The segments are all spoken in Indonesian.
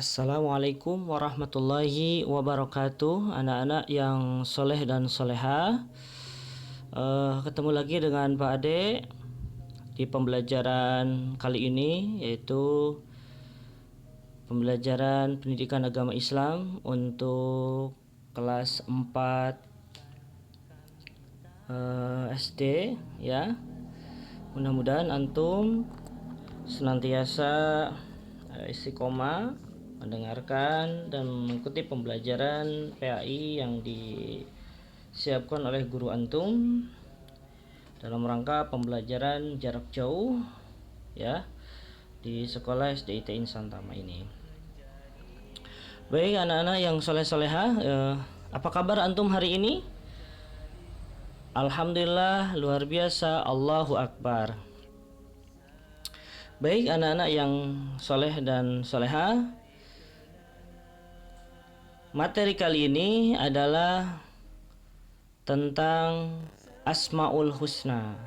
Assalamualaikum warahmatullahi wabarakatuh, anak-anak yang soleh dan soleha. Ketemu lagi dengan Pak Ade di pembelajaran kali ini, yaitu pembelajaran pendidikan agama Islam untuk kelas 4 SD ya. Mudah-mudahan antum senantiasa istiqomah mendengarkan dan mengikuti pembelajaran PAI yang disiapkan oleh guru antum dalam rangka pembelajaran jarak jauh ya di sekolah SDIT Insan Tama ini. Baik anak-anak yang soleh-soleha, apa kabar antum hari ini? Alhamdulillah, luar biasa, Allahu Akbar. Baik anak-anak yang soleh dan soleha, materi kali ini adalah tentang Asmaul Husna.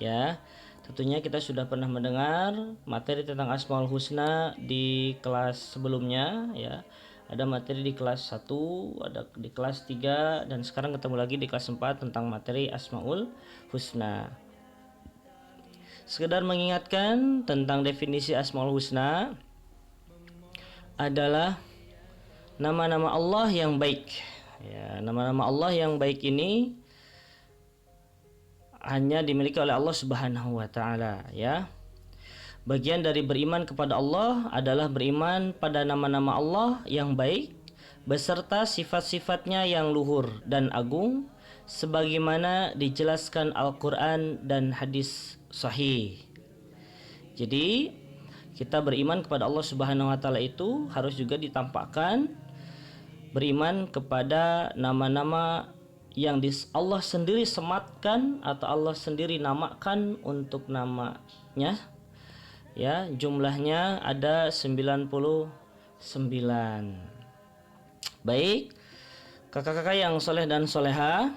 Ya, tentunya kita sudah pernah mendengar materi tentang Asmaul Husna di kelas sebelumnya ya. Ada materi di kelas 1, ada di kelas 3, dan sekarang ketemu lagi di kelas 4 tentang materi Asmaul Husna. Sekedar mengingatkan tentang definisi Asmaul Husna adalah nama-nama Allah yang baik. Ya, nama-nama Allah yang baik ini hanya dimiliki oleh Allah Subhanahu wa taala ya. Bagian dari beriman kepada Allah adalah beriman pada nama-nama Allah yang baik beserta sifat-sifatnya yang luhur dan agung sebagaimana dijelaskan Al-Qur'an dan hadis sahih. Jadi kita beriman kepada Allah Subhanahu wa taala itu harus juga ditampakkan beriman kepada nama-nama yang Allah sendiri sematkan atau Allah sendiri namakan untuk namanya ya. Jumlahnya ada 99. Baik kakak-kakak yang soleh dan soleha,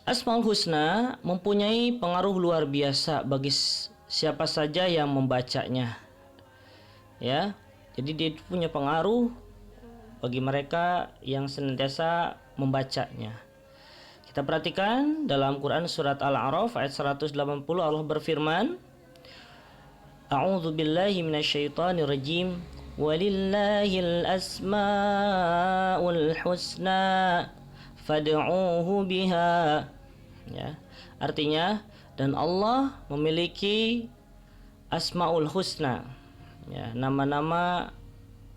Asmaul Husna mempunyai pengaruh luar biasa bagi siapa saja yang membacanya ya. Jadi dia punya pengaruh bagi mereka yang senantiasa membacanya. Kita perhatikan dalam Quran surat Al-A'raf ayat 180, Allah berfirman, A'udzu billahi minasyaitonir rajim. Walillahil asmaul husna fad'uuhu biha. Ya, artinya dan Allah memiliki Asmaul Husna, ya, nama-nama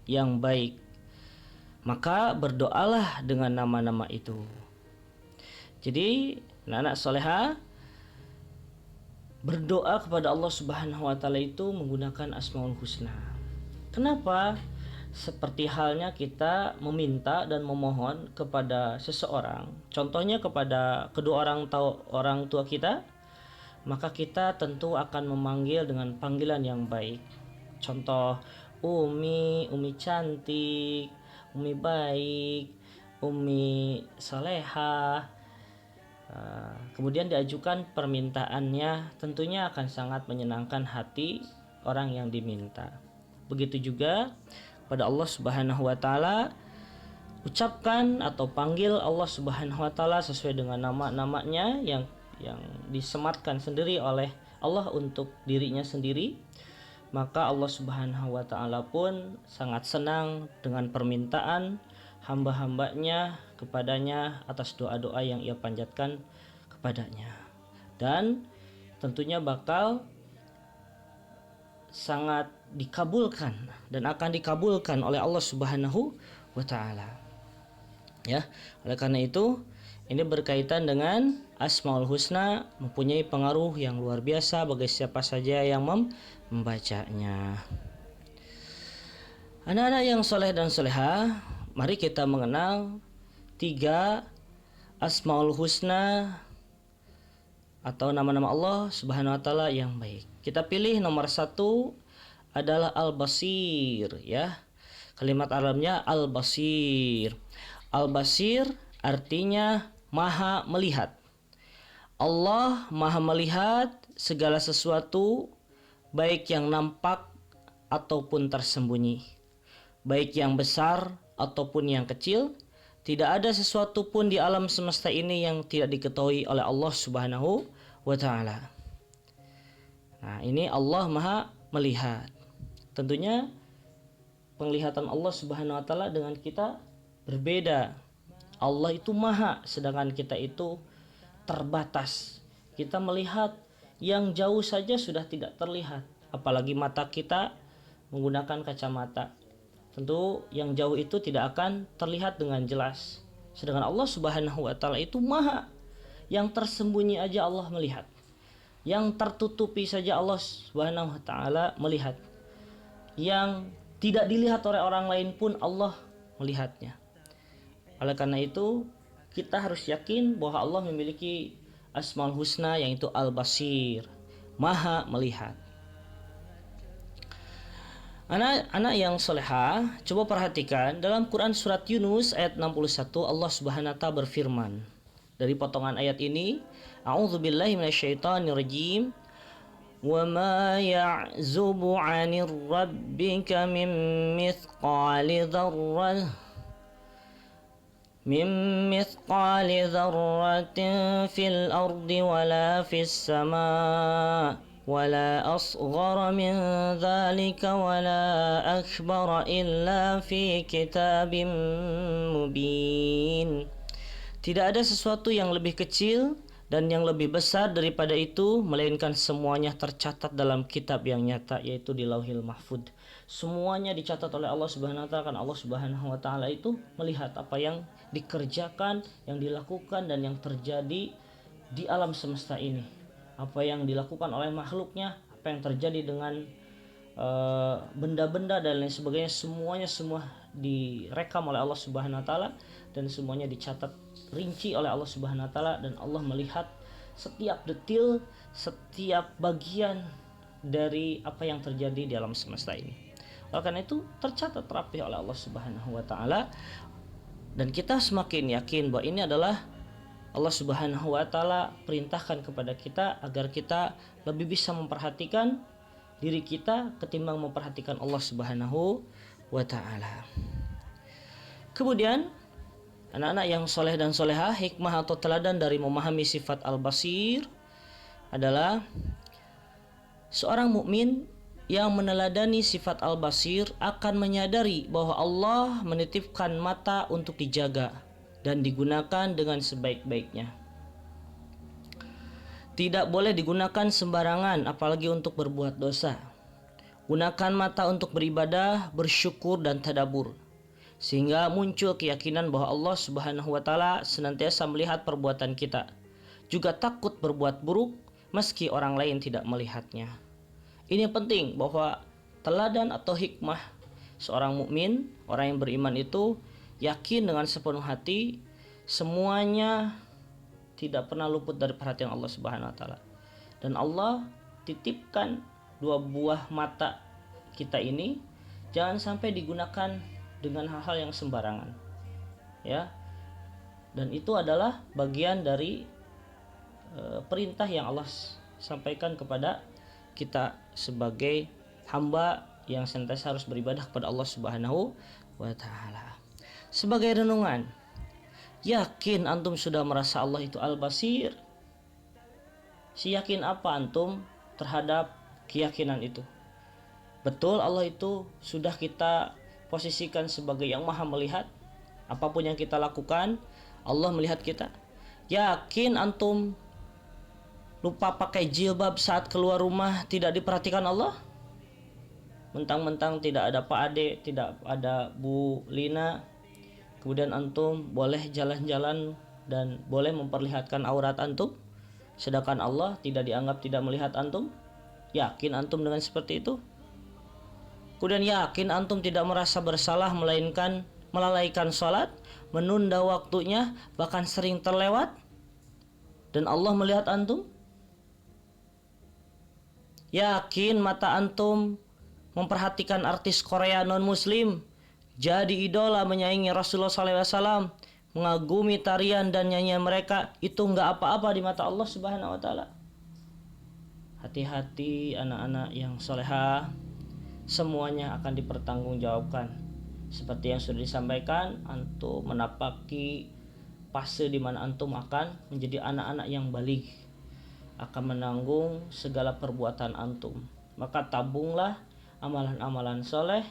yang baik, maka berdoalah dengan nama-nama itu. Jadi anak-anak soleha berdoa kepada Allah Subhanahu wa taala itu menggunakan Asmaul Husna. Kenapa? Seperti halnya kita meminta dan memohon kepada seseorang, contohnya kepada kedua orang tua kita, maka kita tentu akan memanggil dengan panggilan yang baik. Contoh, Umi cantik, Umi baik, Umi salehah. Kemudian diajukan permintaannya, tentunya akan sangat menyenangkan hati orang yang diminta. Begitu juga pada Allah Subhanahu wa taala, ucapkan atau panggil Allah Subhanahu wa taala sesuai dengan nama-namanya yang disematkan sendiri oleh Allah untuk dirinya sendiri, maka Allah Subhanahu wa taala pun sangat senang dengan permintaan hamba-hambanya kepadanya atas doa-doa yang ia panjatkan kepadanya, dan tentunya bakal sangat dikabulkan dan akan dikabulkan oleh Allah Subhanahu wa taala. Ya, oleh karena itu ini berkaitan dengan Asmaul Husna mempunyai pengaruh yang luar biasa bagi siapa saja yang membacanya. Anak-anak yang soleh dan soleha, mari kita mengenal 3 Asmaul Husna atau nama-nama Allah Subhanahu wa taala yang baik. Kita pilih nomor 1 adalah Al-Basir ya. Kalimat Arabnya Al-Basir. Al-Basir artinya maha melihat. Allah maha melihat segala sesuatu baik yang nampak ataupun tersembunyi, baik yang besar ataupun yang kecil. Tidak ada sesuatu pun di alam semesta ini yang tidak diketahui oleh Allah Subhanahu wa Ta'ala. Nah, ini Allah Maha melihat. Tentunya penglihatan Allah Subhanahu wa Ta'ala dengan kita berbeda. Allah itu maha, sedangkan kita itu terbatas. Kita melihat yang jauh saja sudah tidak terlihat, apalagi mata kita menggunakan kacamata. Tentu yang jauh itu tidak akan terlihat dengan jelas. Sedangkan Allah Subhanahu wa Ta'ala itu maha. Yang tersembunyi aja Allah melihat, yang tertutupi saja Allah Subhanahu wa Ta'ala melihat, yang tidak dilihat oleh orang lain pun Allah melihatnya. Oleh karena itu kita harus yakin bahwa Allah memiliki Asmaul Husna, yaitu Al-Basir, maha melihat. Anak-anak yang soleha, coba perhatikan dalam Quran surat Yunus ayat 61, Allah Subhanahu wa Ta'ala berfirman. Dari potongan ayat ini, A'udzubillahi minasyaitonirrajim. Wa ma ya'zubu 'anir rabbika min mithqali dzarratin fil ardi wala fis samaa ولا أصغر من ذلك ولا أكبر إلا في كتاب مبين. Tidak ada sesuatu yang lebih kecil dan yang lebih besar daripada itu, melainkan semuanya tercatat dalam kitab yang nyata, yaitu di Lauhil Mahfud. Semuanya dicatat oleh Allah Subhanahu wa Ta'ala, karena Allah Subhanahu wa Ta'ala itu melihat apa yang dikerjakan, yang dilakukan, dan yang terjadi di alam semesta ini. Apa yang dilakukan oleh makhluknya, apa yang terjadi dengan benda-benda dan lain sebagainya, semuanya semua direkam oleh Allah Subhanahu wa Ta'ala, dan semuanya dicatat rinci oleh Allah Subhanahu wa Ta'ala, dan Allah melihat setiap detil, setiap bagian dari apa yang terjadi di alam semesta ini. Oleh karena itu tercatat rapi oleh Allah Subhanahu wa Ta'ala, dan kita semakin yakin bahwa ini adalah Allah Subhanahu wa Ta'ala perintahkan kepada kita agar kita lebih bisa memperhatikan diri kita ketimbang memperhatikan Allah Subhanahu wa Ta'ala. Kemudian anak-anak yang soleh dan soleha, hikmah atau teladan dari memahami sifat Al-Basir adalah seorang mukmin yang meneladani sifat Al-Basir akan menyadari bahwa Allah menitipkan mata untuk dijaga dan digunakan dengan sebaik-baiknya. Tidak boleh digunakan sembarangan, apalagi untuk berbuat dosa. Gunakan mata untuk beribadah, bersyukur, dan tadabbur, sehingga muncul keyakinan bahwa Allah Subhanahu wa Ta'ala senantiasa melihat perbuatan kita, juga takut berbuat buruk meski orang lain tidak melihatnya. Ini penting, bahwa teladan atau hikmah seorang mukmin, orang yang beriman itu yakin dengan sepenuh hati semuanya tidak pernah luput dari perhatian Allah Subhanahu wa Ta'ala. Dan Allah titipkan dua buah mata kita ini jangan sampai digunakan dengan hal-hal yang sembarangan, ya. Dan itu adalah bagian dari perintah yang Allah sampaikan kepada kita sebagai hamba yang senantiasa harus beribadah kepada Allah Subhanahu wa Ta'ala. Sebagai renungan, yakin antum sudah merasa Allah itu Al-Basir? Yakin apa antum terhadap keyakinan itu? Betul Allah itu sudah kita posisikan sebagai yang maha melihat? Apapun yang kita lakukan, Allah melihat kita. Yakin antum lupa pakai jilbab saat keluar rumah tidak diperhatikan Allah? Mentang-mentang tidak ada Pak Ade, tidak ada Bu Lina, kemudian antum boleh jalan-jalan dan boleh memperlihatkan aurat antum, sedangkan Allah tidak dianggap tidak melihat antum. Yakin antum dengan seperti itu? Kemudian yakin antum tidak merasa bersalah melainkan melalaikan sholat, menunda waktunya, bahkan sering terlewat, dan Allah melihat antum? Yakin mata antum memperhatikan artis Korea non-muslim, jadi idola, menyaingi Rasulullah SAW, mengagumi tarian dan nyanyian mereka, itu nggak apa-apa di mata Allah Subhanahu wa Ta'ala? Hati-hati anak-anak yang soleha, semuanya akan dipertanggungjawabkan. Seperti yang sudah disampaikan, antum menapaki fase di mana antum akan menjadi anak-anak yang baligh, akan menanggung segala perbuatan antum. Maka tabunglah amalan-amalan soleh,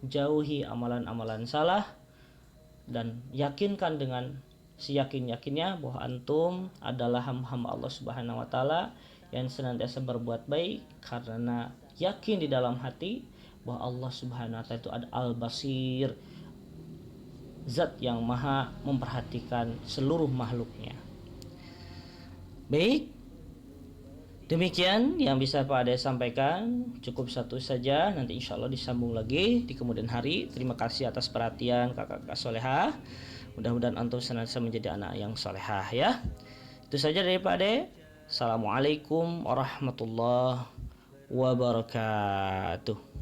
jauhi amalan-amalan salah, dan yakinkan dengan seyakin-yakinnya bahwa antum adalah hamba-hamba Allah Subhanahu wa taala yang senantiasa berbuat baik, karena yakin di dalam hati bahwa Allah Subhanahu wa taala itu ada Al-Basir, zat yang maha memperhatikan seluruh makhluknya. Baik, demikian yang bisa Pak Ade sampaikan. Cukup satu saja, nanti insya Allah disambung lagi di kemudian hari. Terima kasih atas perhatian kakak-kakak solehah. Mudah-mudahan antum senantiasa menjadi anak yang solehah ya. Itu saja dari Pak Ade. Assalamualaikum warahmatullahi wabarakatuh.